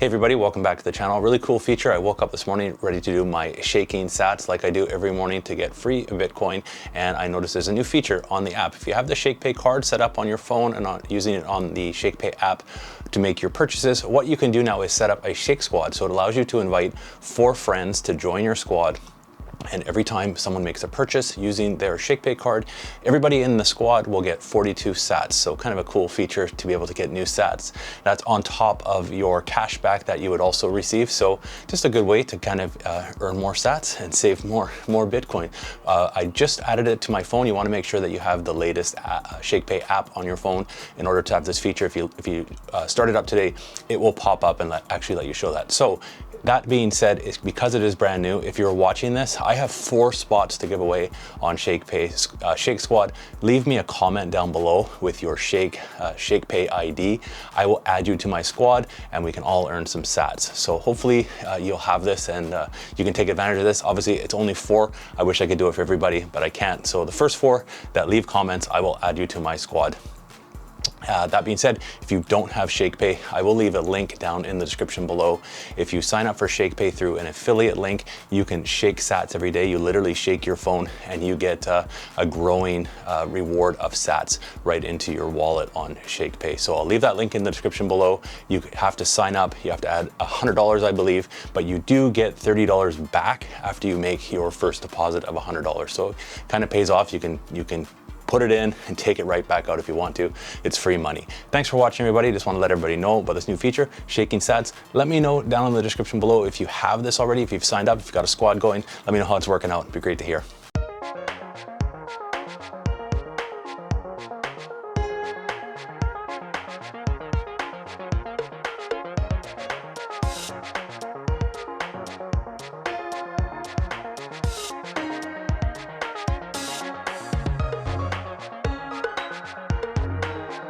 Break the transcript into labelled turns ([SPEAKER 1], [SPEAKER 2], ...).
[SPEAKER 1] Hey everybody, welcome back to the channel. Really cool feature. I woke up this morning ready to do my shaking sats like I do every morning to get free Bitcoin, and I noticed there's a new feature on the app. If you have the Shakepay card set up on your phone and using it on the Shakepay app to make your purchases, what you can do now is set up a Shakesquad. So it allows you to invite 4 friends to join your squad. And every time someone makes a purchase using their Shakepay card, everybody in the squad will get 42 sats. So kind of a cool feature to be able to get new sats. That's on top of your cashback that you would also receive. So just a good way to kind of earn more sats and save more Bitcoin. I just added it to my phone. You want to make sure that you have the latest Shakepay app on your phone in order to have this feature. If you start it up today, it will pop up and actually let you show that. So that being said, it's because it is brand new. If you're watching this, I have 4 spots to give away on Shakesquad. Leave me a comment down below with your Shakepay ID. I will add you to my squad and we can all earn some sats. So hopefully you'll have this and you can take advantage of this. Obviously it's only 4. I wish I could do it for everybody, but I can't. So the first 4 that leave comments, I will add you to my squad. That being said, if you don't have Shakepay, I will leave a link down in the description below. If you sign up for Shakepay through an affiliate link, you can shake sats every day. You literally shake your phone and you get a growing reward of sats right into your wallet on Shakepay. So I'll leave that link in the description below. You have to sign up. You have to add $100, I believe, but you do get $30 back after you make your first deposit of $100. So it kind of pays off. You can put it in and take it right back out if you want to. It's free money. Thanks for watching, everybody. Just want to let everybody know about this new feature, shaking sats. Let me know down in the description below if you have this already, if you've signed up, if you've got a squad going. Let me know how it's working out. It'd be great to hear.